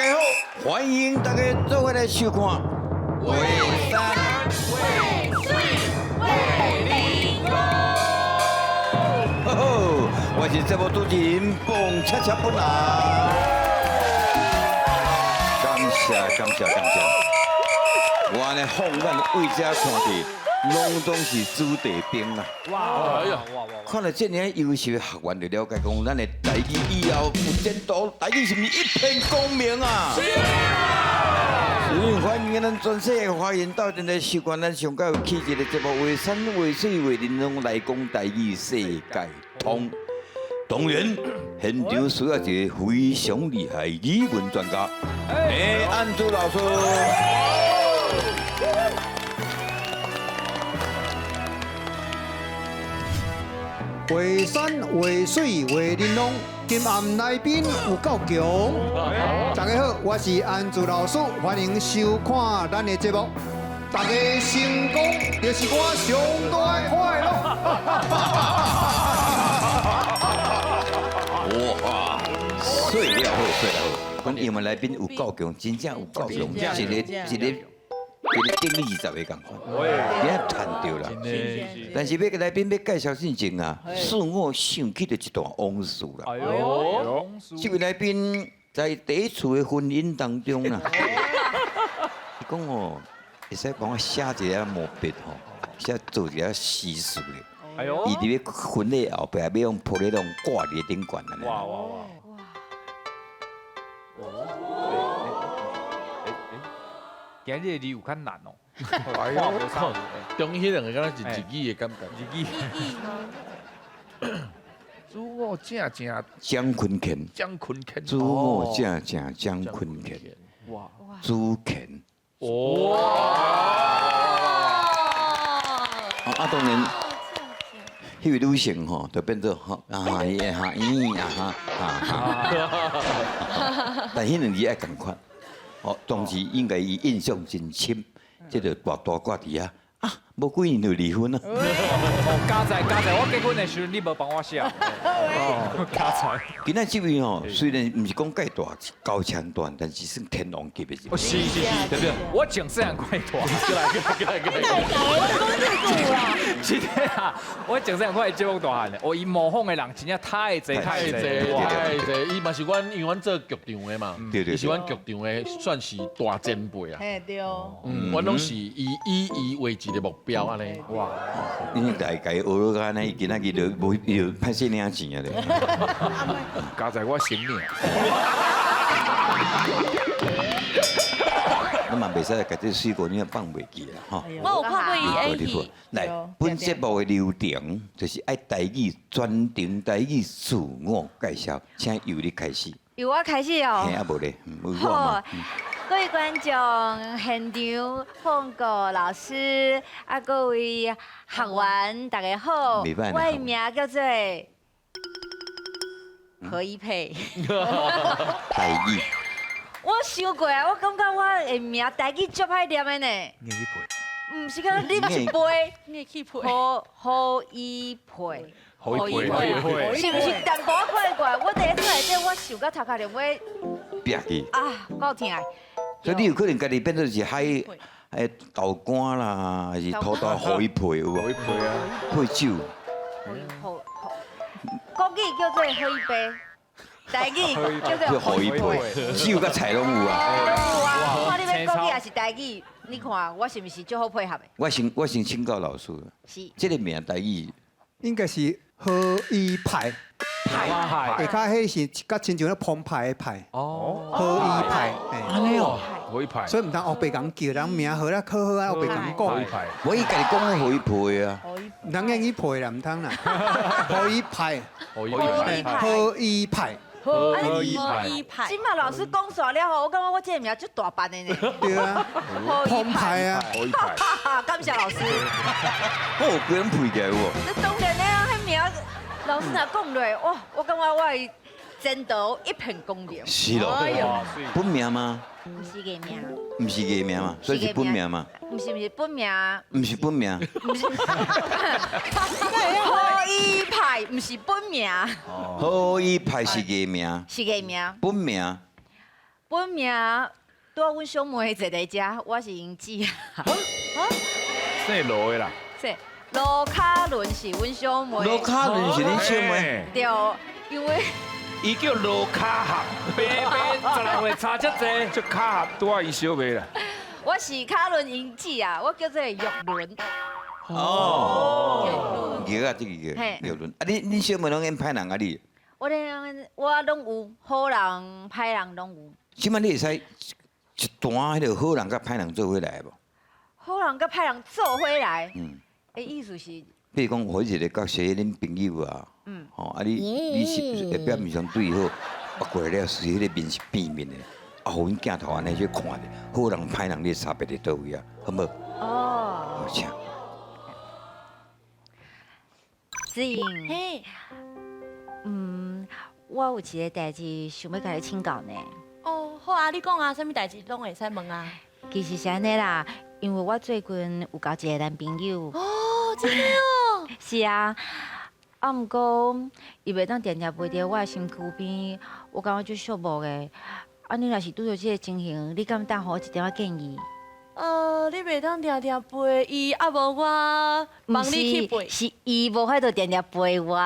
家好，欢迎大家做伙来收看《为山为水为灵工》。吼吼，我是节目主持人蹦恰恰本人。感谢，我呢放眼为遮看的，拢总是子弟兵啦。哇！看了这年优秀的学员就了解讲，咱的台语以后有前途，台语是不是一片光明啊？是。所以欢迎咱全世界华人到阵来收看咱上较有气质的节目《为山为水为人龙》来讲台语世界通。当然，现场需要一个非常厉害的语文专家，安祖老师。为山为水为人龙，今晚来宾有够强。大家好，我是安祖老师，欢迎收看咱的节目。大家成功就是我上大的快乐。哇，睡了好，阮英文来宾有够强，真正有够强，一个定力20个共款，今日赚到啦。但是要给来宾要介绍之前啊，使我想起了一段往事啦。哎呦，这位来宾在第一次的婚姻当中啦，伊讲哦，会使帮我写一个毛笔吼，写做一个诗词咧。哎呦，伊伫要婚礼后壁要用铺咧种挂伫顶管啊。哇！今日字有较难哦。哎呦，中迄两个敢若是日语的感觉。日语。主我正姜昆乾。主我正姜昆乾。哇！朱乾。哇！啊，当然。迄位女性吼，就变做吼但迄两字爱共款，哦，当时应该伊印象真深，这就大挂伫啊，无几年就离婚了。加在，我结婚的时候你无帮我写。哦，加在。今仔这位吼，虽然唔是讲介大高墙段，但是算天王级的。哦，是，对不对？我讲虽然快大，过来。是的啊，我讲虽然快节目大汉的，我伊模仿的人真正太济。伊嘛是阮，因为阮做剧场的嘛，伊是阮剧场的，算是大前辈啊。嘿，对哦。阮拢是以为一个目标安尼。哇！你大概学了安尼，今仔日就无就歹势领钱啊咧。加在我心里。你嘛袂使甲这水果你也放袂记啦，吼。我有看过伊 A 来，本节目的流程就是爱台语专程台语自我介绍，请由你开始。由我开始哦。嘿，啊无咧，有我嘛。各位观众、现场、凤哥老师、各位学员，大家好。我的名叫做何一佩。台语。我想过啊，我感觉我的名台语足歹念的呢。你去背。唔是讲你一背，你去背。何一佩。是不是淡薄怪？我第一次来这，我想到头壳连我憋去。够痛。所以你有可能家己变做是海豆干啦，还是土豆何一配有无？何一配啊，配酒。国语叫做何一杯，台语叫做何一配，酒甲菜拢有啊。有啊，看你要国语还是台语，你看我是不是最好配合的？我先请教老师。是。这个名台语应该是何一派。下骹迄是甲亲像咧澎湃的派。哦。何一派。安尼哦。何一派。所以唔通后白讲叫人名好啦，可好啊，后白讲讲。我伊家己讲何一配啊。唔通用伊配啦，唔通啦。何一派。何一派。何一派。何一派。今麦老师讲煞了吼，我感觉我这个名足大班的呢。对啊。澎湃啊。何一派。感谢老师。我有几人配起来有无？那当然啦，迄名老师若讲落，哇，我感觉我的前途一片光明。是咯。本名吗？唔是艺名。唔是艺名嘛，所以是本名嘛。唔是本名。唔是本名。唔是。何一派唔是本名。何一派是艺名。是艺名。本名。本名拄阮小妹坐在遮，我是英姊啊。姓罗的啦。是罗卡伦是阮小妹。罗卡伦是恁小妹？对，因为伊叫罗卡合，白白16岁差遮济，就卡合拄啊伊小妹啦。我是卡伦英姊啊，我叫做玉伦。哦，玉啊，这个玉伦。啊，恁小妹拢演歹人啊你？我拢有好人、歹人拢有。即摆你会使一段迄个好人甲歹人做伙来无？好人甲歹人做伙来。嗯。诶，意思是？比如讲，我一个角色恁朋友啊，吼啊你是会表面上对好，啊过来了是迄个面是变面的，啊，互阮镜头安尼去看的，好人歹人你差别伫倒位啊，好无？哦。好请。子颖，嘿，我有一个代志想要甲你请教呢。哦，好啊，你讲啊，啥物代志拢会使问啊。其实是安尼啦，因为我最近有交一个男朋友。哦，真的哦。是啊，啊，毋过伊袂当定定陪伫我的身躯边，我感觉就寂寞的。啊，你若是拄到这个情形，你敢当互我一点仔建议？你袂当定定陪伊，啊无我帮你去陪。是伊无法度定定陪我。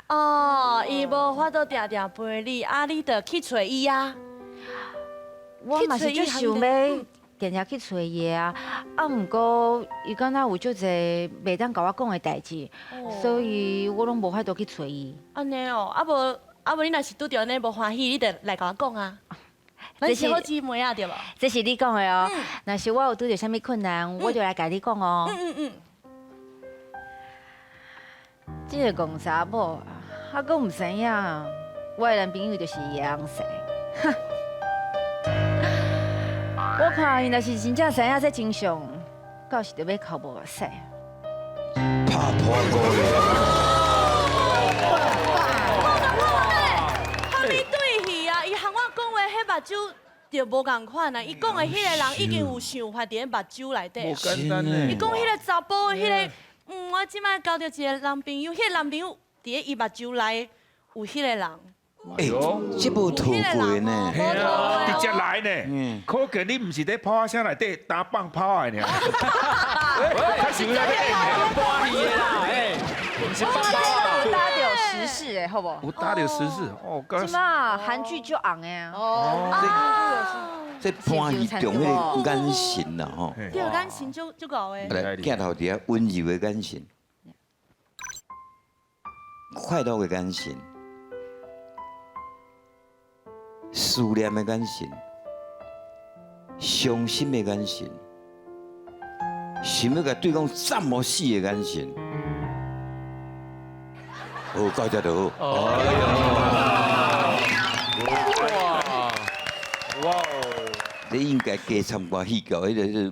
哦，伊无法度定定陪你，啊，你得去找伊啊。我嘛是就想要定定去找伊啊，啊，毋过伊敢若有足侪袂当甲我讲的代志，所以我拢无法度去找伊。安尼哦，啊无你若是拄着安尼无欢喜，你得来甲我讲啊。咱是好姊妹啊，对无？这是你讲的哦。若是我有拄着啥物困难，我就来甲你讲哦。这个戆查某啊，还阁毋知影，我的男朋友就是伊的翁婿。哼！我看伊若是真正知影这真相，到时就要哭无使。拍破我了。哈咪对戏啊！伊喊我讲话，迄目睭就无共款啊！伊讲的迄个人已经有想法伫咧目睭内底。无简单呢。伊讲迄个查甫，迄个我即摆交着一个男朋友，迄个男朋友伫咧伊目睭内有迄个人。哎，这无吐过呢。嘿啊，直接来呢。可见你毋是咧炮声内底打棒炮的呢。开始来咧欢喜的啦，哎，毋是棒炮啦。有搭到时事诶，好无？有搭到时事哦。即马韩剧就红诶。这欢喜中迄个眼神呐，吼。对，眼神就高诶。来，镜头底下温柔的眼神，快乐的眼神。思念的眼神，伤心的眼神，想要甲对方斩无死的眼神，好，到这就好。哇哦！你应该加参加戏剧，迄个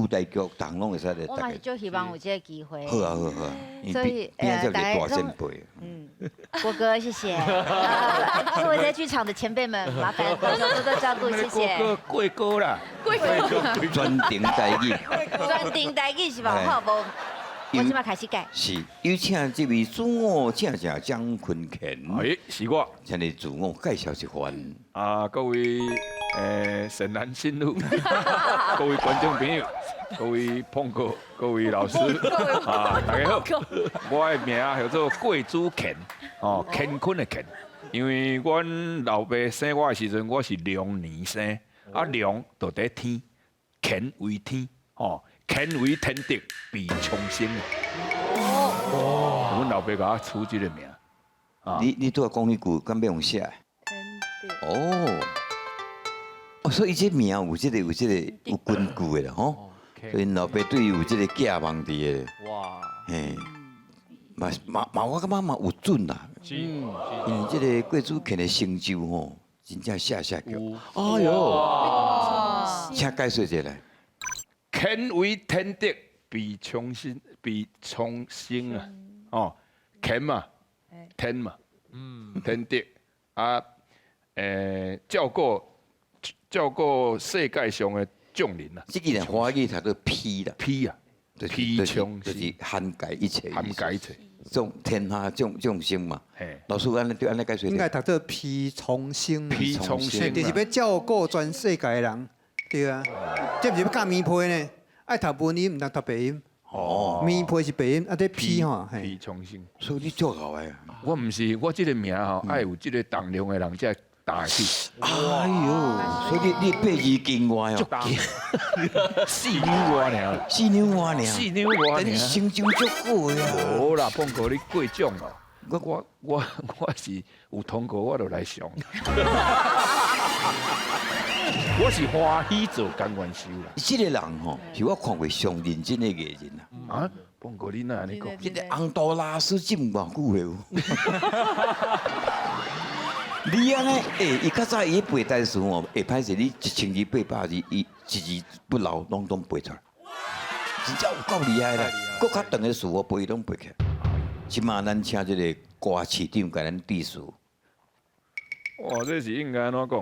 舞台剧，同拢会使来。我嘛是就希望有这个机会。好啊，好啊，好啊！所以大家前辈。国哥，谢谢。各位在剧场的前辈们，麻烦多多照顾，谢谢。贵哥啦，贵哥，专程台语，专程台语是吧？好无？我即马开始改。是，有请这位主我正正江坤乾。哎，是我。请你自我介绍一番。啊，各位神男信女，各位观众朋友，各位碰哥，各位老师，啊，大家好，我的名叫做贵子乾，哦，乾坤的乾，因为阮老爸生我的时阵，我是龙年生，啊龙就在天，乾为天，哦，乾为天德，必重生。哦，阮老爸甲我取这个名。你拄仔讲迄句，敢要用写？哦。哦，所以这名有这个有根据的啦，吼。所以老爸对有这个寄望伫的。哇。嘿，嘛，我感觉嘛有准啦。因为这个贵子乾的成就吼，真正下脚。哎呦，请解说一下来。乾为天德，必重生啊！哦，乾嘛，天嘛，天德啊，照顾世界上的众人啊。这个人华语读做批啦，批啊，披冲就是涵盖一切，涵盖一切，众天下众生嘛。老师安尼对安尼解说。应该读做披重生。披重生，就是要照顾全世界的人，对啊。这不是要教棉被呢，爱读文音，唔通读白音。哦。棉被是白音，啊，这披吼。披重生。所以你做好诶。我唔是，我这个名吼，爱有这个重量的人才打去。哎呦，所以你8字经外哦。4两外尔。4两外尔。4两外尔。你成就足好呀。无啦，碰过你过奖哦。我是有通过，我就来上。我是欢喜做甘愿收啦。这个人吼，是我看过上认真的艺人啊。啊，碰过你哪安尼讲？这个洪都拉斯浸偌久了。你安尼，伊较早伊背单词哦，会歹势，你1800字，伊一字不漏，拢背出来。真正有够厉害啦！搁较长的词我背拢背起来。即马咱请这个歌市长甲咱致辞。哇，这是应该安怎讲？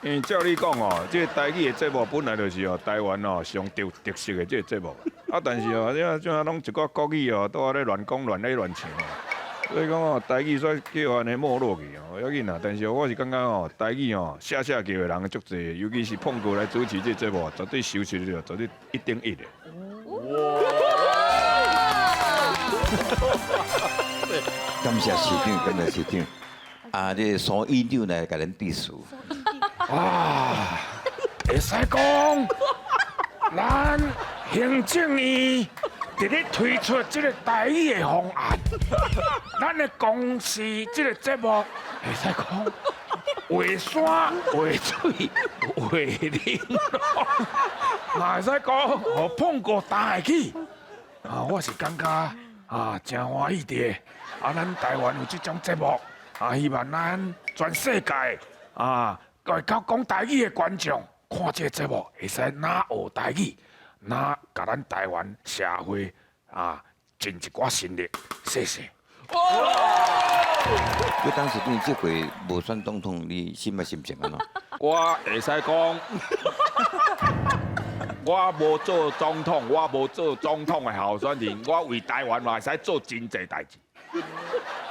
因为照你讲哦，这个台语的节目本来就是哦台湾哦上特色的这个节目，啊，但是哦，这拢一寡国语哦，都咧乱讲乱咧乱唱哦，所以讲哦，台语说叫安尼没落去哦，要紧啦。但是我是感觉哦，台语哦，写叫的人足侪，尤其是碰过来主持这节目，绝对收视率绝对1.1的。感谢市长，感谢市长。啊，这苏院长来甲咱致辞。啊，会使讲，咱行政院伫咧推出这个台语的方案，咱的公司这个节目会使讲，画山、画水、画林，嘛会使讲，互碰过打下去。啊，我是感觉啊，真欢喜的。啊，咱台湾有这种节目。啊！希望咱全世界啊，外口讲台语的观众看这个节目，会使哪学台语，哪甲咱台湾社会啊尽一寡心力，谢谢。你当时对这回无选总统，你心情安怎？我会使讲，我无做总统，我无做总统的候选人，我为台湾嘛会使做真济代志。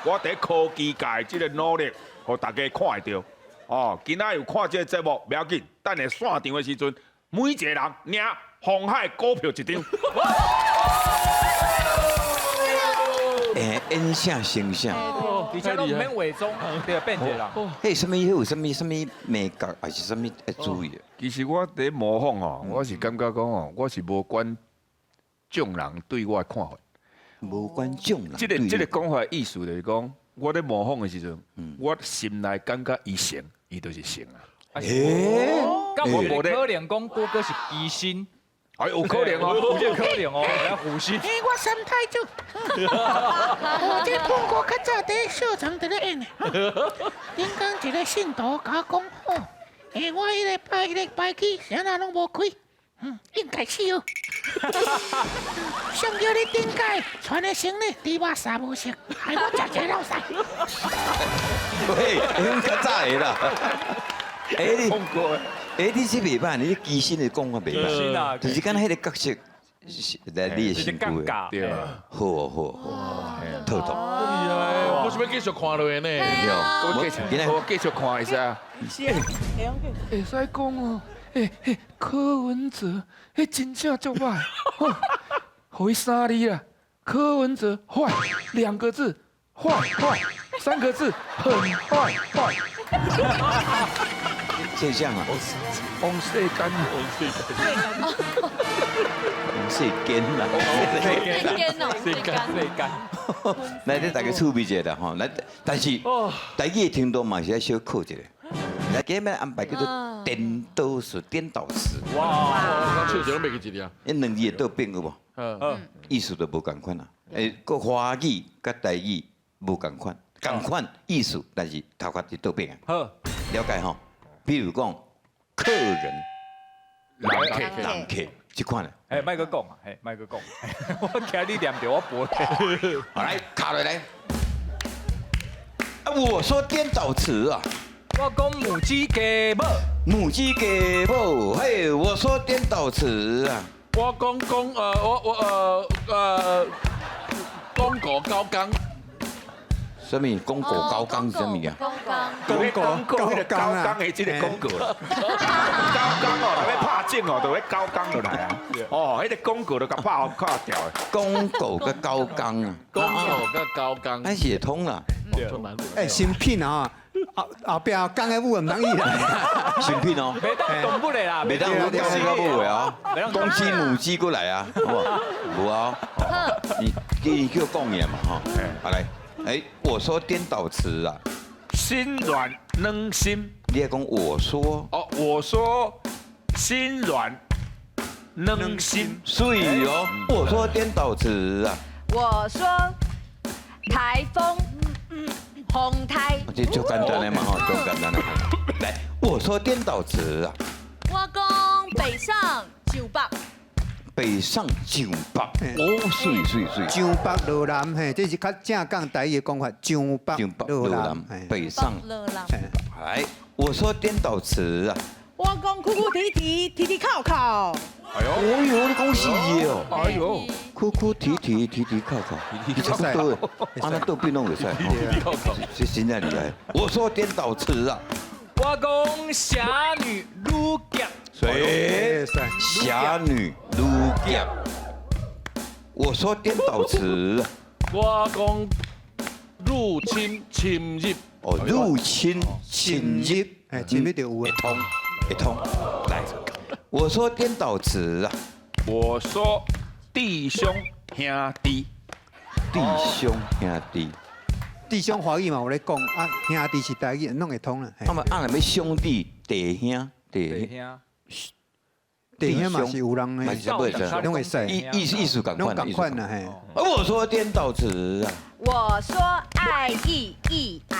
我伫科技界这个努力，互大家看会到。哦，今仔有看这个节目，不要紧，等下散场的时阵，每一个人领鸿海股票1张。演啥成啥？而且都唔免伪装，对，变者啦。迄什么有什么美感，还是什么要注意的？其实我伫模仿哦，我是感觉讲哦，我是无管众人对我的看法。无关众人。这个讲法意思就是讲，我咧模仿的时阵，我心内感觉伊成，伊就是成啊。咁我无可能讲郭哥是机心，哎，有可能哦，有可能哦，要虎心。我心态就，我这碰过较早伫小厂伫咧演的，顶工一个信徒甲我讲，我迄个排气啥人拢无开。应该是哦。上叫你顶界穿的行李猪肉三无色，害我食这老晒。喂，恁较早的啦。你这袂歹，你机心的讲法袂歹，就是讲迄个角色来你的身躯的，对，好，特懂。我想要继续看落去呢。我继续看一下。会使讲哦。柯文哲，真正足歹，互伊3字啦。柯文哲坏2个字，坏3个字，很坏。现象啊，王世坚，来，这大家趣味一下吼，来，但是台语的听众嘛是要小考一下。来，今日安排叫做颠倒词、颠倒词。哇，我确实拢袂记一个。因2字倒变有无？意思都无共款啦。个华语甲台语无共款，共款意思，但是头壳是倒变啊。好，了解吼。比如讲，客人、人客这款的。莫阁讲啊，莫阁讲。我听你念着我背。好，来卡落来。我说颠倒词啊。我讲母鸡鸡母，母鸡给母，嘿，我说颠倒词啊。我讲公狗高岗，什么公狗高岗是什么呀？公公狗迄个高岗的这个公狗啦，高岗哦，来拍正哦，就会高岗落来啊。哦，迄个公狗就甲拍掉的。公狗跟高岗啊，公狗跟高岗，那写通了，哎，新品啊，后壁讲的母唔当意啦。新品哦，没当动不了啦，每当我讲到不会啊，公鸡母鸡过来啊，好不好？有啊，你叫我讲嘢嘛哈，好来，哎，我说颠倒词啊，心软软心。你也讲我说，哦，我说心软软心。所以哦，我说颠倒词啊，我说台风风台，这就简单的嘛哈，就简单的。来，我说颠倒词啊，我讲北上九北，北上九北，哦，水。上北落南，嘿，这是较正讲台语的讲法，上北落南，北上。热浪。来，我说颠倒词啊，我讲哭哭啼啼，啼啼靠靠。哎呦，哦哟，你恭喜哦！哎呦，哭哭啼啼，啼啼靠靠，你差不多的，啊那都变弄会使，这真正厉害。我说颠倒词啊，我讲侠女撸夹，谁？侠女撸夹。我说颠倒词啊，我讲入侵侵入，哦，入侵侵入，哎，前面就有会啊。通，来，我说颠倒词啊，我说弟兄兄弟，弟兄兄弟，弟兄华语嘛，有咧讲啊，兄弟是台语，弄会通啦。啊嘛，按要兄弟弟兄弟兄，弟兄嘛是有人嘛诶，是会使，拢会使，艺术感拢款，共款啦，嘿。我说颠倒词啊，我说爱意义爱，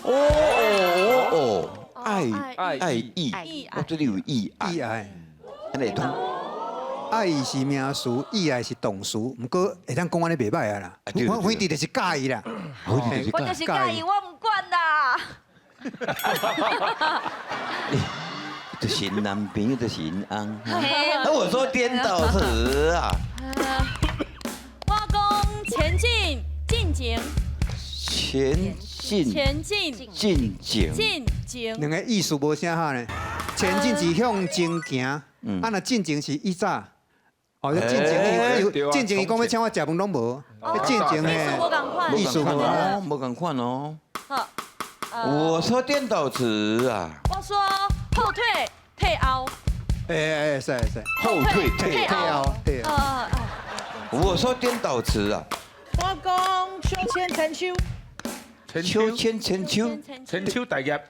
哦，爱意，意我这里有意爱，意爱，安尼通，爱是名词，意爱是动词，毋过会当讲安尼袂歹啊啦。我反正就是介意啦，好就是我就是介意，我唔管啦。就是男朋友就是银行。嘿那我说颠倒词啊，我讲前进进前，前进前进进前，进前，两个意思无啥好呢。前进是向前行，啊那进前是以早。哦，进前伊讲要请我食饭拢无，进前意思无嘿，共款。意思无哦，无共款哦。好，我说颠倒词啊，我说后退退后，哎，是，后退退后，对啊。我说颠倒词啊，我讲秋千千秋，秋千千秋，千秋大业。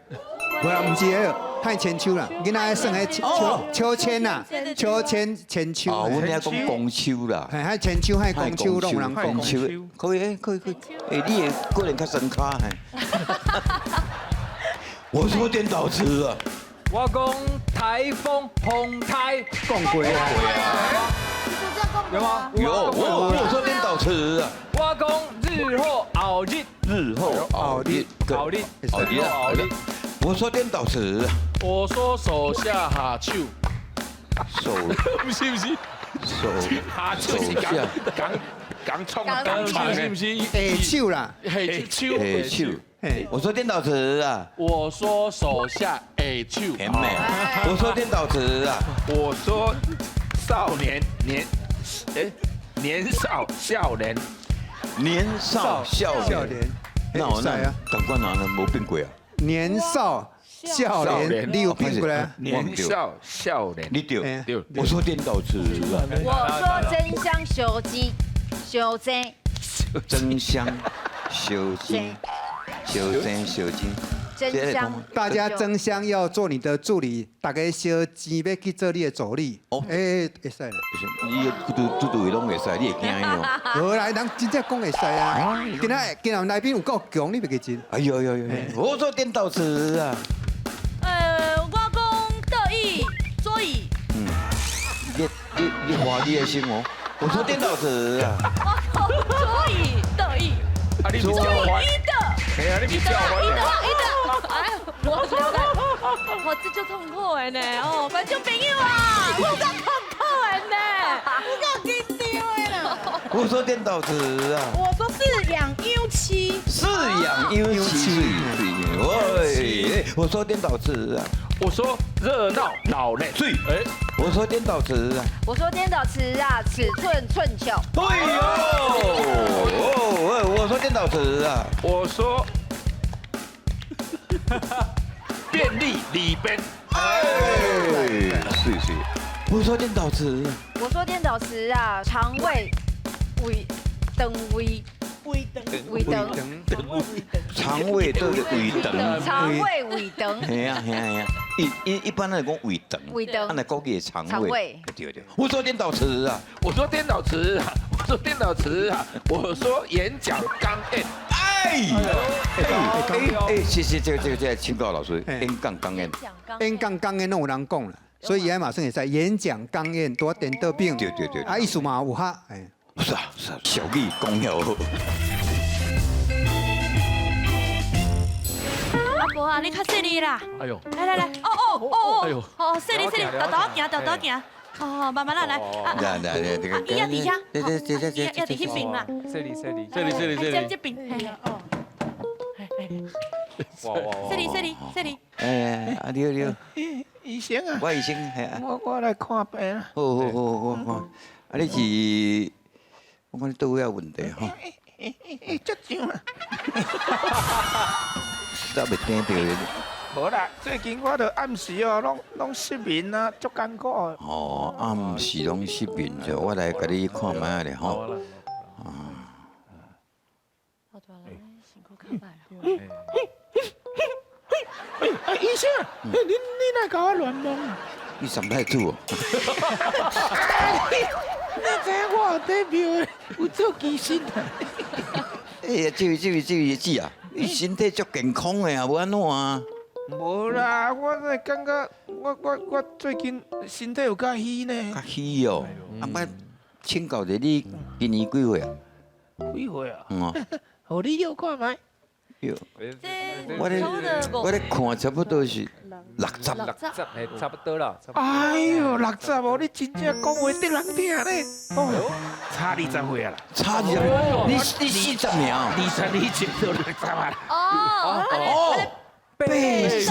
无啦，毋是迄个，太千秋啦，囡仔爱算迄秋千啦，秋千千秋。哦，阮遐讲公秋啦，嘿，迄千秋，迄公秋，拢有人讲。公秋，可以，可以，哎，你的个人较深刻嘿。我说颠倒词啊，我讲台风风台，讲过啊。有吗？有，我说颠倒词啊，我讲日后后日，日后熬日，后日，熬日，后日。我说颠倒词啊，我说手下下手，手不是，手下手是刚冲啊，不是，下手啦，下手，嘿手，嘿，我说颠倒词啊，我说手下下手，甜美，我说颠倒词啊，我说少年年少少年，年少少年，那我那感官哪能无变过啊？年少少年，你有变过来？年少少年，你对嘿对，我说颠倒词啊，我说真香小鸡，小鸡，真香，小金，小真小金，真香。大家争相要做你的助理，大家小钱要去做你的助理。哦哎，会使啦。你嘟嘟的拢会使，你会惊伊哦？无啦，人真正讲会使啊。今日内边有够强，你袂记真？哎呦，我说颠倒词啊，我讲得意桌椅，你华丽的心哦，我说颠倒词啊，我讲桌椅得意，啊，你比桌较欢，椅的。系啊，你比较欢伊的。的，哎，我觉得，我这就痛苦的呢，哦，观众朋友啊，我讲痛苦的呢，我够紧张的啦。我说颠倒词啊，我说饲养优妻，饲养优妻。喂，我说颠倒词啊，我说热闹老累醉，我说颠倒词啊。我说颠倒词啊，尺寸寸巧。对哟，我说颠倒词啊，我说便利里边，是，我说颠倒词，我说颠倒词啊，肠胃胃等胃胃等，肠胃都胃肠，肠胃胃等。系啊，一般来讲胃肠，胃肠按来讲嘅肠肠胃胃，对，我说颠倒词啊，我说颠倒词啊，我说颠倒词啊，我说演讲刚硬，谢谢这个请教老师，演讲刚硬，演讲刚演拢有人讲啦，所以伊马上会使演讲刚演多点得病。对，啊，意思嘛有哈，是啊，小丽讲了。阿伯啊，你较细腻啦。哎呦，来，哎呦细腻，豆豆行。哦，慢慢来，来，这个，伊要伫遐，要伫迄边啦。这边，这里。哎，对，医生啊，我医生，系啊，我来看病啦。好，啊，你是，我看你都有问题哈，足上啦。咋袂听到的？无啦，最近我著暗时哦，拢失眠啊，足艰苦的。哦，暗时拢失眠着，我来甲你看卖咧吼。医生，你来甲我乱摸啊？你上太子哦？你知影我有底庙的，有做机身啊？哎呀，这位姐啊，你身体足健康的啊，无安怎啊？无啦，我是感觉我最近身体有较虚呢。较虚哦，啊，捌请教者你今年几岁啊？几岁啊？哦，互你摇看觅。哟，我咧看差不多是60。差不多了。哎呦，60哦，你真正讲话得人听呢。哦，差20岁啊啦。差20，你40秒22岁就60啊。哦，80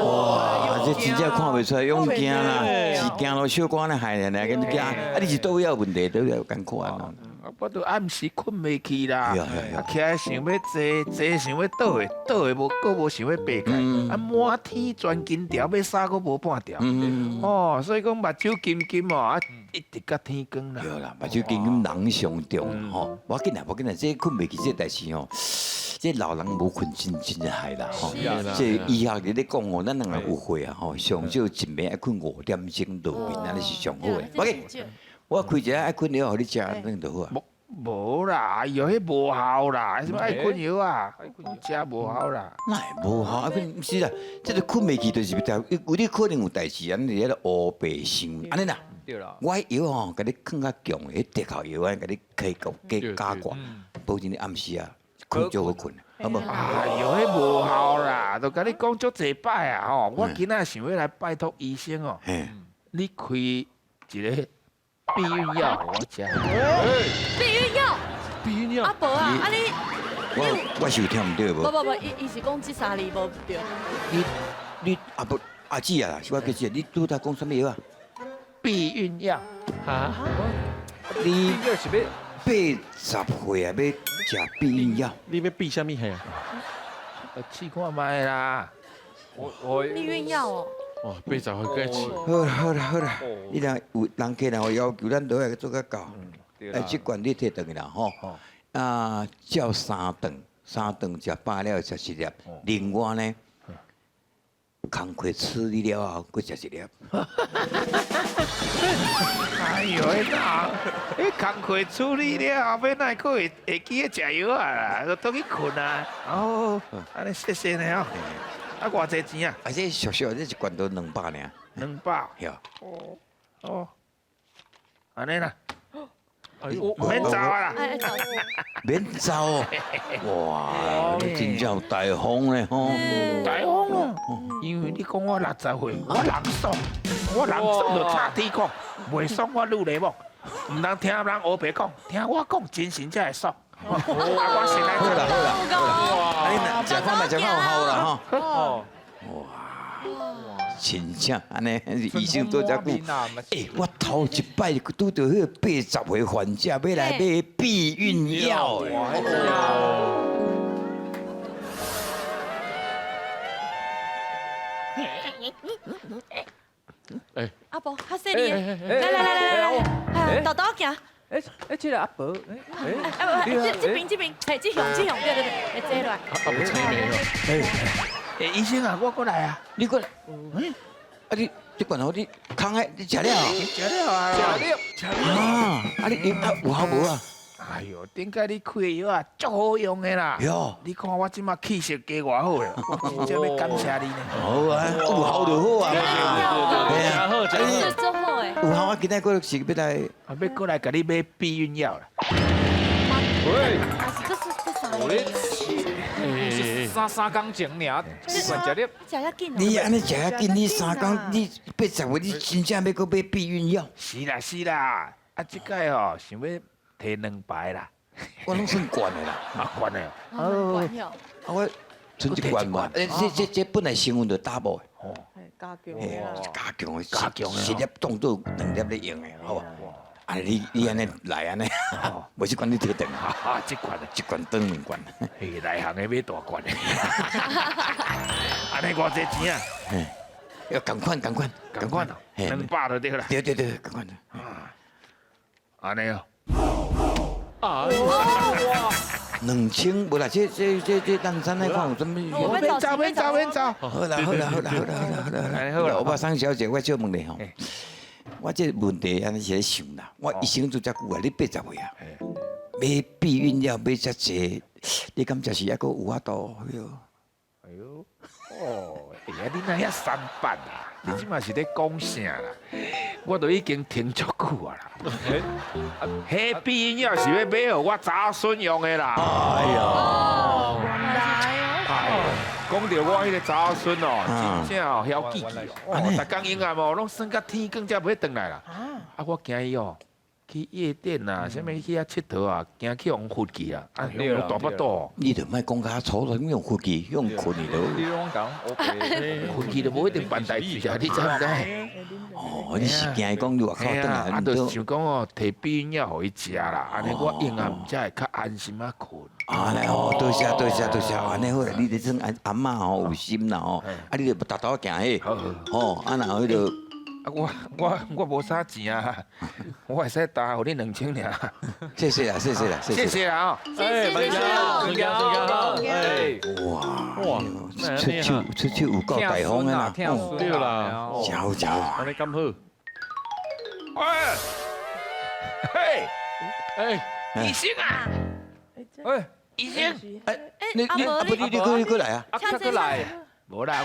哇，这真正看袂出来，用惊啦，是惊到小可咧害人来，跟你惊，啊，你是倒位有问题，倒位有艰苦啊。我都暗时困袂去啦，啊起来想要坐想要倒的无，搁无想要爬开，啊满天全金条要杀搁无半条，哦，所以讲目睭金金哦，啊一直到天光啦。对啦，目睭金金人上重吼，无紧啦，这困袂去这代志吼，这老人无困真害啦吼。这医学咧讲哦，咱两个有血啊吼，上少一暝爱困5点钟落眠，安尼是上好诶。无紧，我开一个爱困药互你食，安尼就好啊。无啦，哎呦，迄无效啦，什么爱困药啊，食无效啦。那会无效，啊，毋是啦，这个困袂去，就是有你可能有代志，安尼咧乌白想，安尼啦。对了，我药吼，甲你放较强，迄特效药安，甲你加挂，保证你暗时啊困就好困，好无？哎呦，迄无效啦，都甲你讲足侪摆啊吼，我今仔想要来拜托医生哦，你开一个避孕药互我食。避孕药。阿伯啊，啊你我是有听毋对无？不，伊是讲这3字无对。你啊不阿姊啊，是我叫姐，你拄才讲什么药啊？避孕药啊？你要是要80岁啊，要食避孕药？你要避什么系啊？试看卖啦。避孕药哦。哦，80岁该试。好啦，你若有人客人有要求，咱都要做较到。哎，这罐你摕倒去啦吼。啊，照3顿食饱了食1粒，另外呢，工课处理了后，佮食1粒。哎呦，迄工课处理了后，要哪个会记得食药啊？就倒去困啊。哦，安尼谢谢你哦。啊，偌济钱啊？啊，这小这一罐都200尔。200。哟。哦，安尼啦。免免走啊啦！免走哦！哇，你真正有大方咧吼！大方咯，因为你讲我60岁，我人爽。我人爽就插天讲，袂爽我愈来往，唔通听人黑白讲，听我讲真心才会爽。我先来好啦做。好啦，啊你食饭嘛食饭有效啦吼。哦，真正安尼医生多遮久。我头一摆拄到迄个80岁患者要来买避孕药的。阿伯，较细哩，来，豆豆行。这个阿伯，这边，嘿，这向，对，坐落来。阿不青梅哦，医生啊，我过来啊，你过来，啊你管好你空的你食了？食了啊，吃了，啊，啊你有效无啊？哎呦，顶解你开的药啊，足好用的啦。哟，你看我即马气色加偌好咧，我真要感谢你呢。好啊，有效就好啊。对啊，好，真是的。做好诶。有效我今仔过是要来。要过来甲你买避孕药啦。喂，这是三工前尔，管食了。食了紧哦。你安尼食啊紧，你3工你80岁你真正要搁买避孕药？是啦，啊，即摆吼想要摕2排啦，我拢算惯的啦。啊，管的。管药。啊我剩一罐嘛，这本来成分就 double 的。哦，加强加强的，加强的1粒当做2粒咧用的，好吧？啊，你安尼来安尼，无即罐你摕定啊，即款的，一罐当2罐。嘿，内行的买大罐的。安尼偌济钱啊？要赶快哦，200就对啦。对，赶快。安尼哦。啊2000无啦，这咱咱来看有什么？免走。好啦，欧巴桑小姐，我借问你吼，我这问题安尼是咧想啦，我一生做遮久啊，你80岁啊，买避孕药买遮济，你感觉是还阁有法度？哎呦，哦，哎呀，你哪遐3板啊？你即嘛是咧讲啥啦？我都已经听足久啊啦。迄避孕药是要买互我查孙用的啦。哎呀，讲到我迄个查孙哦，真正哦晓记哦，逐工用啊无，拢算到天光才袂转来啦。啊，我惊伊哦，去夜店啊，啥物去遐佚佗啊，惊去互罰去啊，啊，有大巴肚。你就莫讲较粗，用呼吸，用困去你咯。拢讲 OK，罰去就无一定办代志啊，你知唔知？哦，你是惊伊讲你外口转来，啊，就想讲哦，摕避孕药互伊食啦，安尼我用啊，毋才会较安心啊困。啊，来哦，多谢，安尼好啦，你这种阿嬷吼有心啦吼，啊，你就逐倒行迄，吼，啊，然后迄个。啊，我无啥钱啊，我会使打互你2000尔。谢谢啦，谢谢啦哦。哎，慢好，哎，哇，出手有够大方的啦，对啦，真好，安尼咁好，哎，医生啊，哎，医生，你过来啊！啊，再过来，无啦，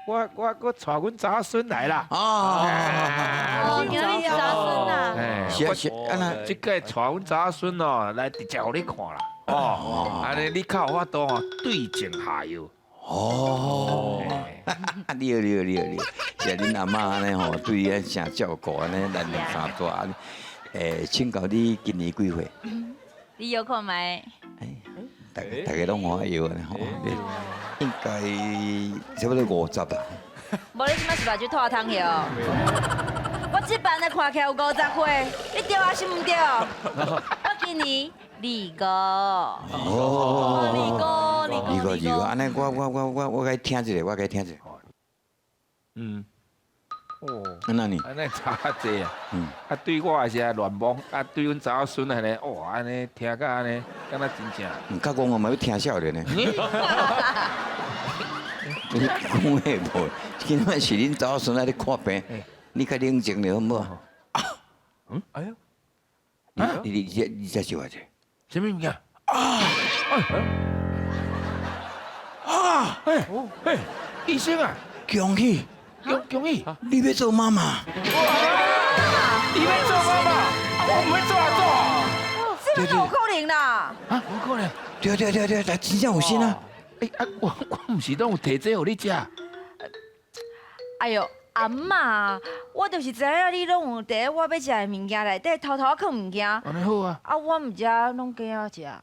我带阮查孙来啦。哦，今日查孙啊。哎，是，安那即个带阮查孙哦，来直接互你看啦。哦，安尼你较有法度哦，对症下药。哦，你好，是恁阿嬷安尼吼，对伊安诚照顾安尼，咱2、3大安尼。请教你今年几岁？你有看麦？大家拢欢摇安尼吼，应该差不多50啦。无你即摆是目睭拖汤去哦。我这班的看起来有50岁，你对还是唔对？我今年25。哦，你二个，安尼我该听一下，嗯。哦，安那呢？安尼差济啊！啊，对我也是爱乱摸，啊，对阮查某孙安尼，哇，安尼听甲安尼，敢若真正。较讲我嘛要听少年呢。你讲迄无？今晚是恁查某孙仔咧看病，你较冷静了好唔好？哎呦，你再说一下。什么物件？医生啊，恭喜！恭喜！你要做妈妈？你要做妈妈？我唔要做啊这个有可能啦。做！啊，有可能。对，真正有心啊！我唔是拢有摕这互你食。哎呦，阿嬷，我就是知影你拢有伫我要食的物件内底偷偷放物件。安尼好啊。啊，我毋食，拢鸡仔食。哎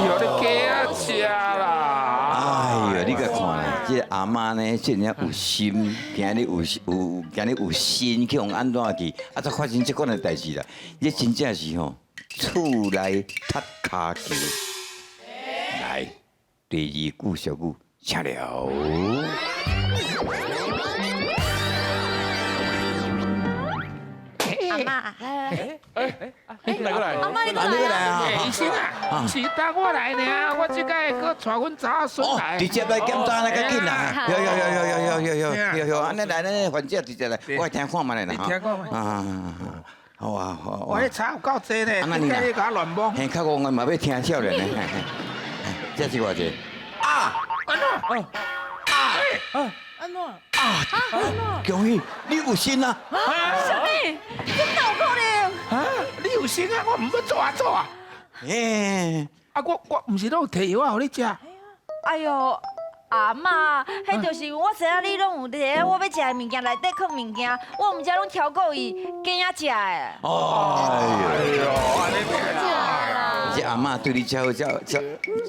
呦，你鸡仔吃啦！哎呦，你甲看咧，这阿妈呢，真正有心，今日有心去用安怎去，啊，才发生这款的代志啦。这真正是吼，厝内踢骹球。来，第二句小句，请了。阿妈，来过来，阿妈你过啊，你过来来啊！啊！医生啊，是当我来呢，我即摆搁带阮查某孙来。直接来检查那个紧啦！有，安尼来呢，患者直接来，我来听看嘛来啦。你听看嘛。啊，好啊，好我咧查有够济呢，啊那你啦你甲我乱摸。嘿，较戆的嘛要听少年呢。这是偌济？安诺，恭喜你有心啊！什么？这哪有可能？啊，你有心啊，我唔要做啊做啊。诶，啊，我唔是拢有摕药啊，互你食。哎呦，阿妈，迄就是我知影你拢有伫我要食的物件内底放物件，我毋知拢挑过伊鸡仔食的。哎呦，啦，这阿嬷对你照，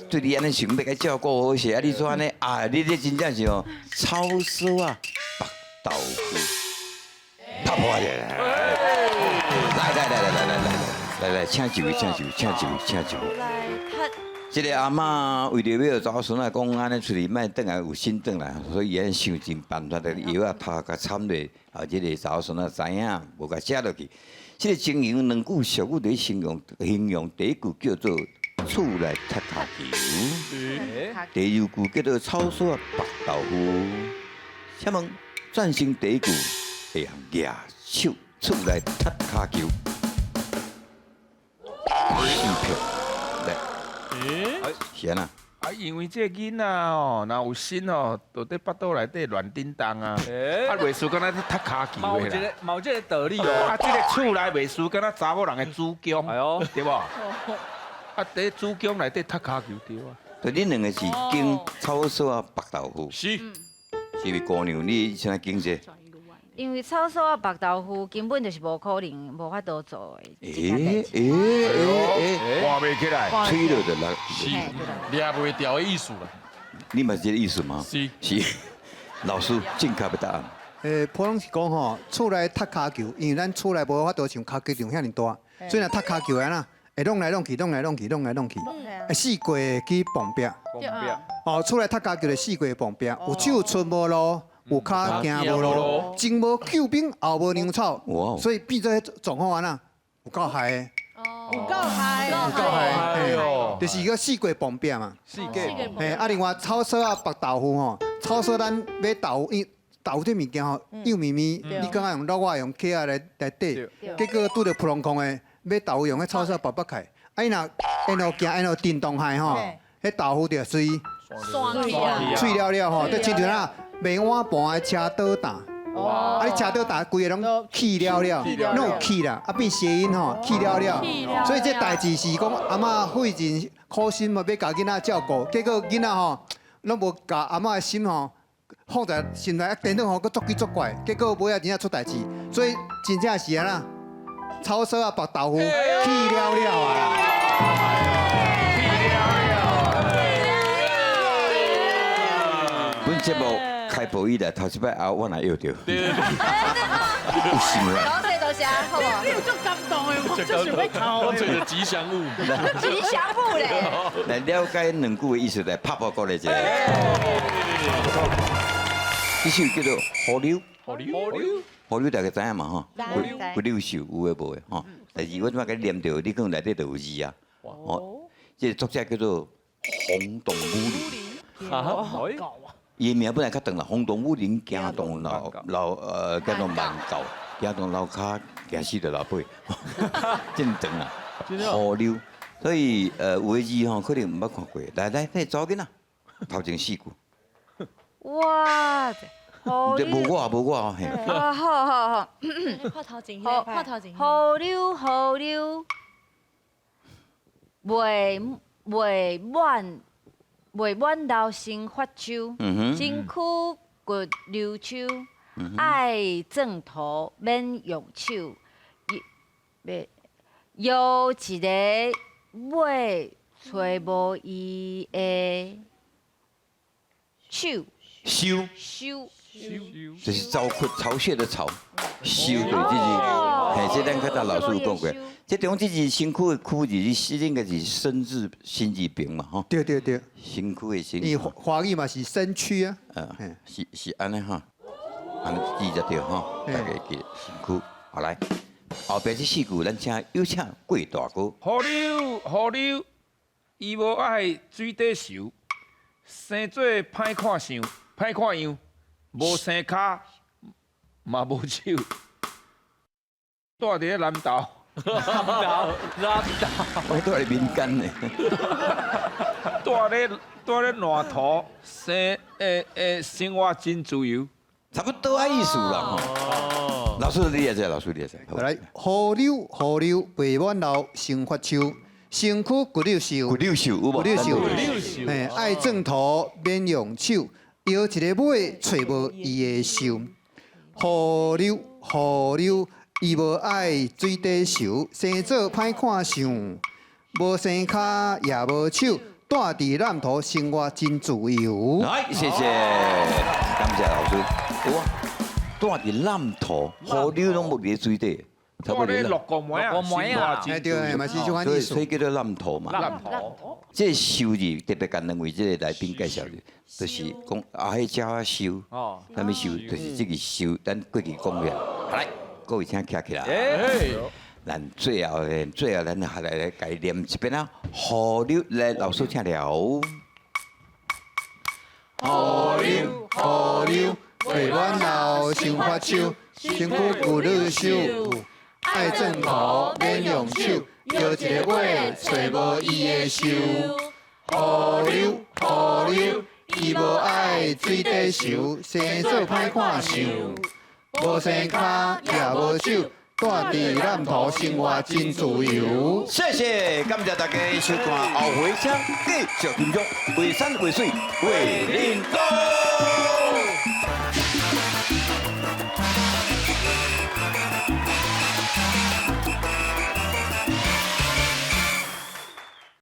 对你安尼想要甲照顾好些，啊，你说安尼啊，你这真正是哦，草酥啊，白豆腐，拍破的。来，请一位。来，他这个阿嬷为了要查某孙仔讲安尼出去，莫转来有心转来，所以伊想尽办法的药啊拍甲掺落，啊，这个查某孙仔知影，无甲食落去。这个情形两句俗语在形容第一句叫做厝内踢骹球，第二句叫做草酥白豆腐。请问转成第一句会用举手厝内踢骹球？四票，来，是安那？啊，因为这个囡仔哦，若有心哦，就伫腹肚内底乱叮当啊，啊，袂输敢若咧踢骹球的啦。冇这个道理哦。啊，这个厝内袂输敢若查某人的子宫，哎呦，对无？啊，伫子宫内底踢骹球对啊。所以恁两个是经草酥啊白豆腐，是，是咪姑娘？你现在经这？因为草酥啊白豆腐根本就是无可能，无法度做的。换袂起来。吹了的来，是抓袂掉的意思啦。你嘛是这个意思吗？是，老师正确的答案。普通是讲吼，厝内踢骹球，因为咱厝内无法度像骹球场遐尼大，所以若踢骹球安那会弄来弄去，会四过去碰壁。哦，厝内踢骹球就四过碰壁，有手出无路。有骹行无路，前无救兵，后无粮草，所以变做迄状况安那，有够害的，有够嗨，就是个四过碰壁嘛。四个，嘿，啊，另外草酥啊白豆腐吼，草酥咱买豆腐，因豆腐这物件吼幼绵绵，你刚刚用肉啊用起啊来底，结果拄着扑隆空的买豆腐用迄草酥白开，啊，伊若因路行因路震动害吼，迄豆腐就碎碎了了吼，就亲像那。卖碗盘的车倒担，啊！你车倒担规个拢起了了，拢有起啦，啊变谐音吼，起了了。所以这代志是讲阿嬷费尽苦心嘛，要教囡仔照顾，结果囡仔吼拢无教阿嬷的心吼放在心内，电脑吼佫作奇作怪，结果尾仔真正出代志。所以真正是安那，草酥啊白豆腐起了了啊！本节目。开播以来，头一摆后我哪要着？有心啦！多谢，好不好？你有种感动的，我就想要考我找着吉祥物，吉祥物嘞！来了解两句的意思，来拍破过来一下。这首叫做河流，河流大家知影嘛吼？有六首有诶无诶吼？但是我怎么甲你念着？你可能内底就有字啊。哦，这作者叫做轰动武林。伊名本来较长啦，轰动武林，行动叫做慢狗，行动老骹，行死着老尾，真长啦。河流，所以有诶字吼，可能毋捌看过。来，走紧啦，头前四句。哇！无我嘿。好。看头前，看头前。河流，未满流星发秋，身躯骨流秋，爱正头免用手，有一个尾找无伊的手。修修，就是巢穴的巢，修对，这是，嘿，这咱较早老师有讲过，这地方这是身躯的躯字，是应该是身字心字边嘛，吼。对，身躯的身。你华语嘛是身躯啊。是安尼哈，安尼记着对吼，大家记身躯。好来，后边这四句咱请有请过大哥。好溜，伊无爱水底游，生做歹看相。歹看样，无生骹，嘛无手，住伫咧南投。我都係民間的。住咧南投，生活真自由。差不多啊意思啦吼。老師你也知，老師你也知。来，河流未满老成发秋，身躯骨溜瘦，骨溜瘦有無？嘿，爱正头免用手。摇一个尾，找无伊的手。河流，伊无爱水底游，生做歹看相，无生骹也无手，住伫南投生活真自由。来，謝謝，感謝老師。哇，住伫南投，河流拢無伫水底。住咧六個妹啊，哎对，嘛是这款意思。所以叫做南投嘛。南投。这修字特别简单为这个来宾介绍的，就是讲啊，迄鸟啊修，啥物修，就是这个修，咱过去讲的。好来，各位请站起来。咱最后咱下来改念一遍啊。河流来，老师请了。河流，未满老成发秋，身躯骨溜瘦。爱正头免用手，摇一个尾，找无伊的手。河流，伊无爱水底游，生做歹看相，无生骹也无手，住伫南投生活真自由。谢谢，感謝大家收看，後回請繼續欣賞，為山為水為恁高。